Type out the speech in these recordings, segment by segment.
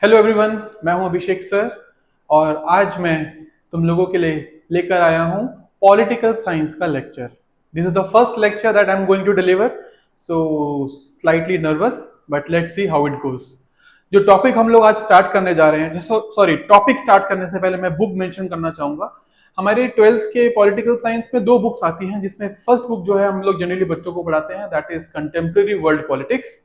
Hello everyone, मैं हूं अभिषेक sir. और आज मैं तुम लोगों के लिए लेकर आया हूं पॉलिटिकल साइंस का lecture. This is the first lecture that I am going to deliver, so slightly nervous but let's see how it goes. जो टॉपिक हम लोग आज स्टार्ट करने जा रहे हैं, सॉरी, टॉपिक स्टार्ट करने से पहले मैं बुक मेंशन करना चाहूंगा। हमारे ट्वेल्थ के पॉलिटिकल साइंस में दो बुक्स आती हैं, जिसमें फर्स्ट बुक जो है हम लोग जनरली बच्चों को पढ़ाते हैं, that is contemporary world politics.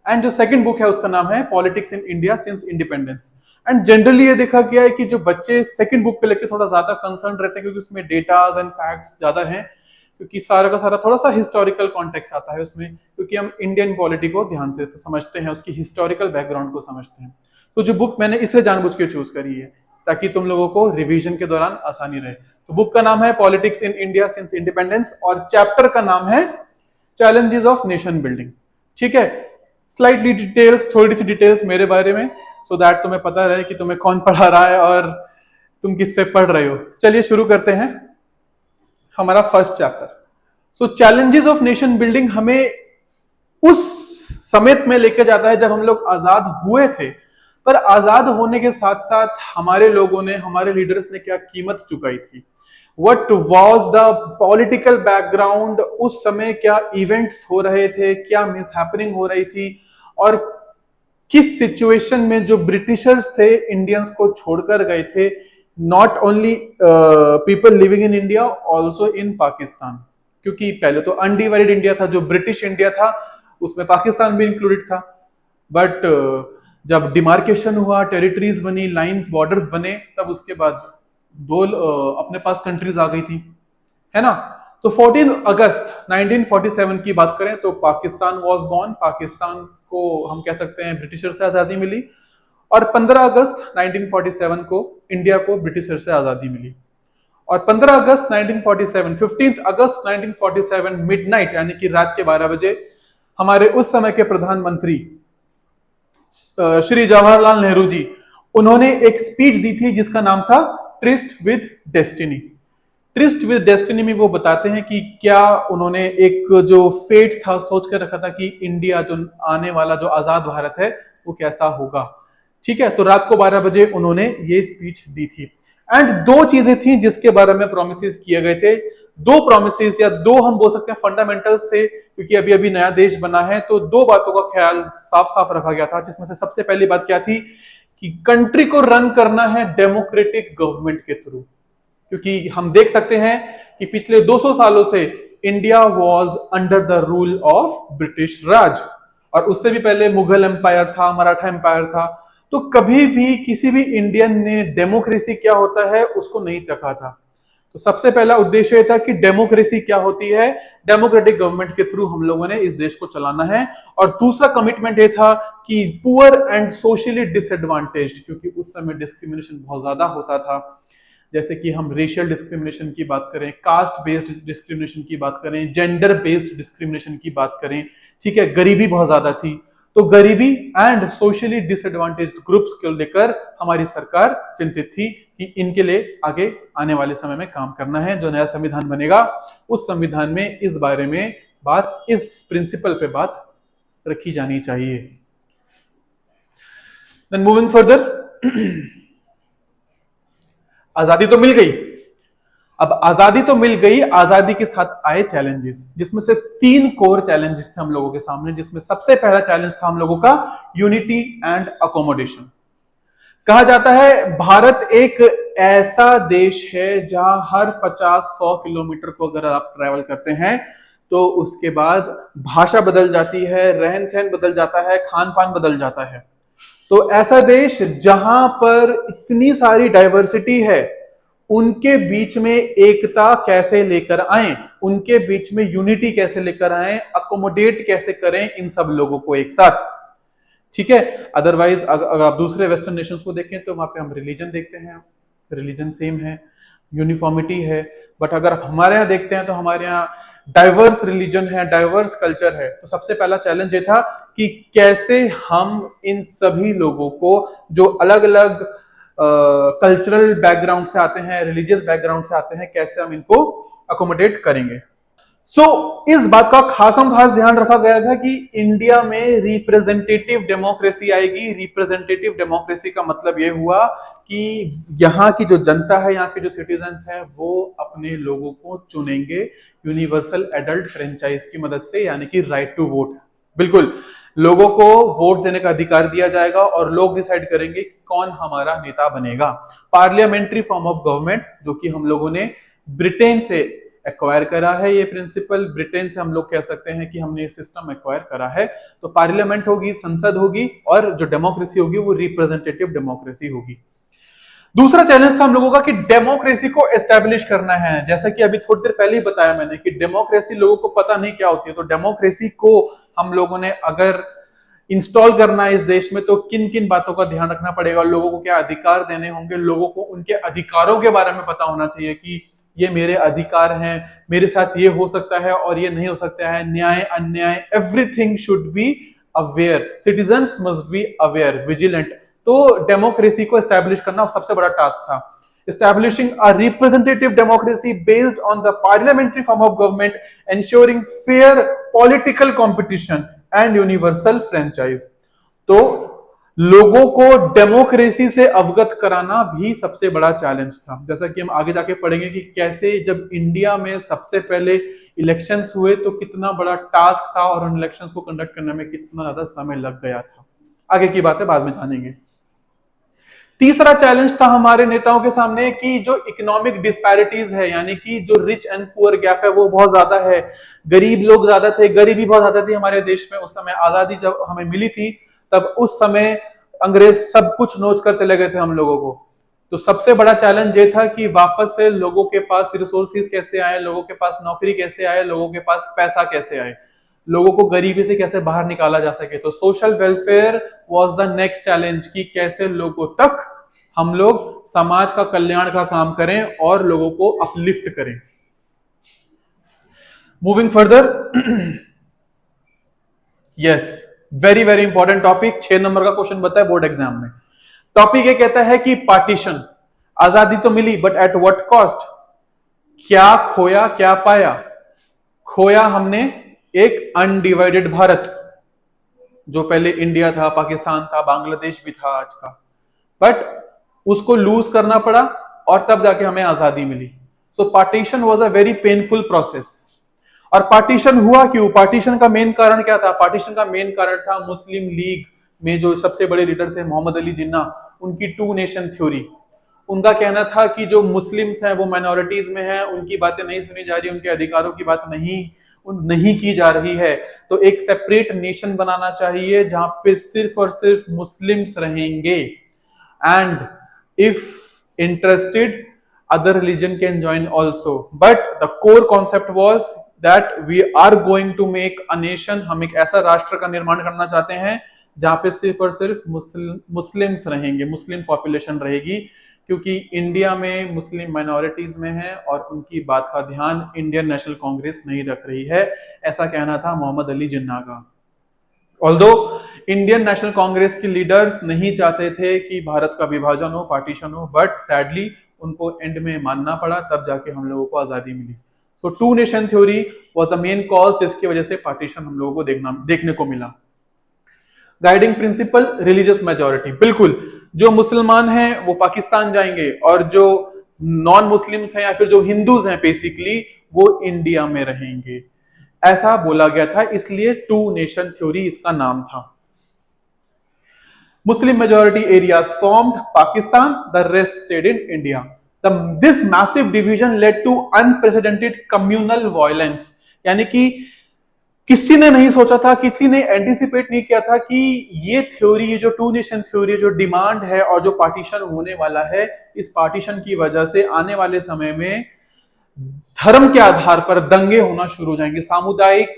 And जो सेकंड बुक है उसका नाम है politics in India since independence. And generally ये देखा गया है कि जो बच्चे सेकंड बुक पे लेके थोड़ा ज्यादा कंसर्न रहते हैं, क्योंकि उसमें डेटाज एंड फैक्ट्स ज्यादा हैं, क्योंकि सारा का सारा थोड़ा सा हिस्टोरिकल कॉन्टेक्स्ट आता है उसमें, क्योंकि हम इंडियन पॉलिटी को ध्यान से समझते हैं, उसकी हिस्टोरिकल बैकग्राउंड को समझते हैं। तो जो बुक मैंने इसलिए जानबूझ के चूज करी है ताकि तुम लोगों को रिवीजन के दौरान आसानी रहे। तो बुक का नाम है politics in India since independence और चैप्टर का नाम है चैलेंजेस ऑफ नेशन बिल्डिंग। ठीक है, स्लाइटली डिटेल्स, थोड़ी सी डिटेल्स मेरे बारे में, सो दैट तुम्हें पता रहे कि तुम्हें कौन पढ़ा रहा है और तुम किससे पढ़ रहे हो। चलिए शुरू करते हैं हमारा first chapter. So challenges of nation building हमें उस समय में लेके जाता है जब हम लोग आजाद हुए थे, पर आजाद होने के साथ साथ हमारे लोगों ने, हमारे लीडर्स ने क्या कीमत चुकाई थी। What was the political background, उस समय क्या इवेंट्स हो रहे थे, क्या मिसहैपनिंग हो रही थी, और किस सिचुएशन में जो ब्रिटिशर्स थे इंडियंस को छोड़कर गए थे, not only people living in India, also in Pakistan. क्योंकि पहले तो अनडिवाइडेड इंडिया था, जो ब्रिटिश इंडिया था उसमें पाकिस्तान भी इंक्लूडेड था। बट जब डिमार्केशन हुआ, टेरिटरीज बनी, लाइंस, बॉर्डर्स बने, तब उसके बाद दो अपने पास कंट्रीज आ गई थी, है ना। तो 14 अगस्त 1947 की बात करें तो पाकिस्तान वाज बॉर्न। पाकिस्तान को हम कह सकते हैं ब्रिटिशर से आजादी मिली, और 15 अगस्त 1947 को इंडिया को ब्रिटिशर से आजादी मिली। और 15 अगस्त 1947, 15 अगस्त 1947 मिडनाइट, यानी कि रात के 12 बजे, हमारे उस समय के प्रधानमंत्री श्री जवाहरलाल नेहरू जी, उन्होंने एक स्पीच दी थी जिसका नाम था tourist with destiny. Tourist with destiny में वो बताते हैं कि क्या उन्होंने एक जो फेट था सोच कर रखा था कि इंडिया जो आने वाला जो आजाद भारत है वो कैसा होगा। ठीक है, तो रात को 12 बजे उन्होंने ये स्पीच दी थी। एंड दो चीजें थी जिसके बारे में प्रोमिस किए गए थे। दो प्रोमिस या दो हम बोल सकते हैं फंडामेंटल्स थे, क्योंकि अभी अभी नया देश बना है, तो दो बातों का ख्याल साफ साफ रखा गया था, जिसमें से सबसे पहली बात क्या थी कि कंट्री को रन करना है डेमोक्रेटिक गवर्नमेंट के थ्रू। क्योंकि हम देख सकते हैं कि पिछले 200 सालों से India was under the rule of British Raj, और उससे भी पहले मुगल एम्पायर था, मराठा एम्पायर था। तो कभी भी किसी भी इंडियन ने डेमोक्रेसी क्या होता है उसको नहीं चखा था। तो सबसे पहला उद्देश्य यह था कि डेमोक्रेसी क्या होती है, डेमोक्रेटिक गवर्नमेंट के थ्रू हम लोगों ने इस देश को चलाना है। और दूसरा कमिटमेंट यह था कि पुअर एंड सोशली डिसएडवांटेज्ड, क्योंकि उस समय डिस्क्रिमिनेशन बहुत ज्यादा होता था, जैसे कि हम रेशियल डिस्क्रिमिनेशन की बात करें, कास्ट बेस्ड डिस्क्रिमिनेशन की बात करें, जेंडर बेस्ड डिस्क्रिमिनेशन की बात करें, ठीक है, गरीबी बहुत ज्यादा थी। तो गरीबी एंड सोशली डिसएडवांटेज्ड ग्रुप्स को लेकर हमारी सरकार चिंतित थी कि इनके लिए आगे आने वाले समय में काम करना है। जो नया संविधान बनेगा उस संविधान में इस बारे में बात, इस प्रिंसिपल पे बात रखी जानी चाहिए। देन मूविंग फर्दर, आजादी तो मिल गई। अब आजादी तो मिल गई, आजादी के साथ आए चैलेंजेस, जिसमें से तीन कोर चैलेंजेस थे हम लोगों के सामने। जिसमें सबसे पहला चैलेंज था हम लोगों का यूनिटी एंड अकोमोडेशन। कहा जाता है भारत एक ऐसा देश है जहां हर 50-100 किलोमीटर को अगर आप ट्रेवल करते हैं तो उसके बाद भाषा बदल जाती है, रहन सहन बदल जाता है, खान पान बदल जाता है। तो ऐसा देश जहां पर इतनी सारी डाइवर्सिटी है, उनके बीच में एकता कैसे लेकर आए, उनके बीच में यूनिटी कैसे लेकर आए, अकोमोडेट कैसे करें इन सब लोगों को एक साथ। ठीक है, अदरवाइज अगर आप दूसरे वेस्टर्न नेशंस को देखें तो वहां पे हम रिलीजन देखते हैं, रिलीजन सेम है, यूनिफॉर्मिटी है। बट अगर आप हमारे यहाँ देखते हैं तो हमारे यहाँ डाइवर्स रिलीजन है, डाइवर्स कल्चर है। तो सबसे पहला चैलेंज ये था कि कैसे हम इन सभी लोगों को जो अलग अलग कल्चरल बैकग्राउंड से आते हैं, रिलीजियस बैकग्राउंड से आते हैं, कैसे हम इनको अकोमोडेट करेंगे। सो इस बात का खासम खास ध्यान रखा गया था कि इंडिया में रिप्रेजेंटेटिव डेमोक्रेसी आएगी। रिप्रेजेंटेटिव डेमोक्रेसी का मतलब यह हुआ कि यहाँ की जो जनता है, यहाँ के जो सिटीजन्स हैं, वो अपने लोगों को चुनेंगे यूनिवर्सल एडल्ट फ्रेंचाइज की मदद से, यानी कि राइट टू वोट। बिल्कुल, लोगों को वोट देने का अधिकार दिया जाएगा और लोग डिसाइड करेंगे कि कौन हमारा नेता बनेगा। पार्लियामेंट्री फॉर्म ऑफ गवर्नमेंट, जो कि हम लोगों ने ब्रिटेन से एक्वायर करा है, ये प्रिंसिपल ब्रिटेन से हम लोग कह सकते हैं कि हमने ये सिस्टम एक्वायर करा है। तो पार्लियामेंट होगी, संसद होगी, और जो डेमोक्रेसी होगी वो रिप्रेजेंटेटिव डेमोक्रेसी होगी। दूसरा चैलेंज था हम लोगों का कि डेमोक्रेसी को एस्टेब्लिश करना है। जैसा कि अभी थोड़ी देर पहले ही बताया मैंने कि डेमोक्रेसी लोगों को पता नहीं क्या होती है। तो डेमोक्रेसी को हम लोगों ने अगर इंस्टॉल करना है इस देश में, तो किन किन बातों का ध्यान रखना पड़ेगा, लोगों को क्या अधिकार देने होंगे, लोगों को उनके अधिकारों के बारे में पता होना चाहिए कि ये मेरे अधिकार हैं, मेरे साथ ये हो सकता है और ये नहीं हो सकता है, न्याय अन्याय, everything should be aware, citizens must be aware, vigilant. तो डेमोक्रेसी को एस्टैब्लिश करना सबसे बड़ा टास्क था। Establishing a representative democracy based on the parliamentary form of government, ensuring fair political competition and universal franchise. तो लोगों को डेमोक्रेसी से अवगत कराना भी सबसे बड़ा चैलेंज था। जैसा कि हम आगे जाके पढ़ेंगे कि कैसे जब इंडिया में सबसे पहले इलेक्शंस हुए तो कितना बड़ा टास्क था और उन इलेक्शंस को कंडक्ट करने में कितना ज्यादा समय लग गया था। आगे की बातें बाद में जानेंगे। तीसरा चैलेंज था हमारे नेताओं के सामने कि जो इकोनॉमिक डिस्पैरिटीज है, यानी कि जो रिच एंड पुअर गैप है वो बहुत ज्यादा है। गरीब लोग ज्यादा थे, गरीबी बहुत ज्यादा थी हमारे देश में। उस समय आजादी जब हमें मिली थी तब उस समय अंग्रेज सब कुछ नोच कर चले गए थे हम लोगों को। तो सबसे बड़ा चैलेंज ये था कि वापस से लोगों के पास रिसोर्सेज कैसे आए, लोगों के पास नौकरी कैसे आए, लोगों के पास पैसा कैसे आए, लोगों को गरीबी से कैसे बाहर निकाला जा सके। तो social welfare was the next challenge कि कैसे लोगों तक हम लोग समाज का कल्याण का काम करें और लोगों को अपलिफ्ट करें। Moving further, yes, very very important topic, 6 number का क्वेश्चन बताया बोर्ड एग्जाम में। टॉपिक ये कहता है कि पार्टीशन, आजादी तो मिली बट एट व्हाट कॉस्ट, क्या खोया क्या पाया। खोया हमने एक अनडिवाइडेड भारत, जो पहले इंडिया था, पाकिस्तान था, बांग्लादेश भी था आज का, बट उसको लूज करना पड़ा और तब जाके हमें आजादी मिली। So partition was a very painful process. और पार्टीशन हुआ क्यों? पार्टीशन का मेन कारण क्या था? पार्टीशन का मेन कारण था मुस्लिम लीग में जो सबसे बड़े लीडर थे मोहम्मद अली जिन्ना, उनकी 2 नेशन थ्योरी। उनका कहना था कि जो मुस्लिम्स हैं वो माइनॉरिटीज में हैं, उनकी बातें नहीं सुनी जा रही, उनके अधिकारों की बात नहीं की जा रही है। तो एक सेपरेट नेशन बनाना चाहिए जहां पे सिर्फ और सिर्फ मुस्लिम्स रहेंगे, and if interested other religion can join also, but the core concept was that we are going to make a nation, हम एक ऐसा राष्ट्र का निर्माण करना चाहते हैं जहां पे सिर्फ और सिर्फ मुस्लिम्स रहेंगे, मुस्लिम पॉपुलेशन रहेगी, क्योंकि इंडिया में मुस्लिम माइनॉरिटीज में है और उनकी बात का ध्यान इंडियन नेशनल कांग्रेस नहीं रख रही है। ऐसा कहना था मोहम्मद अली जिन्ना का। ऑल्दो इंडियन नेशनल कांग्रेस के लीडर्स नहीं चाहते थे कि भारत का विभाजन हो, पार्टीशन हो, बट सैडली उनको एंड में मानना पड़ा, तब जाके हम लोगों को आजादी मिली। सो 2 nation theory was the main cause जिसकी वजह से पार्टीशन हम लोगों को देखने को मिला। गाइडिंग प्रिंसिपल रिलीजियस मेजॉरिटी, बिल्कुल जो मुसलमान हैं वो पाकिस्तान जाएंगे और जो नॉन मुस्लिम्स हैं या फिर जो हिंदूज हैं बेसिकली वो इंडिया में रहेंगे, ऐसा बोला गया था, इसलिए 2 नेशन थ्योरी इसका नाम था। Muslim majority areas formed Pakistan, the rest stayed in India. This massive division led to unprecedented communal violence. यानी कि किसी ने नहीं सोचा था, किसी ने एंटिसिपेट नहीं किया था कि ये थ्योरी, ये जो 2 नेशन थ्योरी जो डिमांड है और जो पार्टीशन होने वाला है, इस पार्टीशन की वजह से आने वाले समय में धर्म के आधार पर दंगे होना शुरू हो जाएंगे, सामुदायिक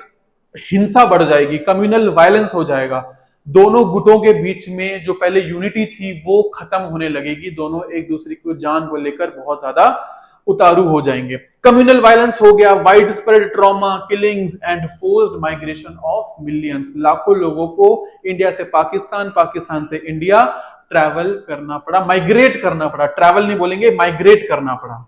हिंसा बढ़ जाएगी, कम्युनल वायलेंस हो जाएगा। दोनों गुटों के बीच में जो पहले यूनिटी थी वो खत्म होने लगेगी, दोनों एक दूसरे को जान को लेकर बहुत ज्यादा उतारू हो जाएंगे। कम्युनल वायलेंस हो गया, wide spread trauma, killings and forced migration of millions. लाखों लोगों को इंडिया से पाकिस्तान, पाकिस्तान से इंडिया ट्रैवल करना पड़ा, माइग्रेट करना पड़ा, ट्रैवल नहीं बोलेंगे, माइग्रेट करना पड़ा।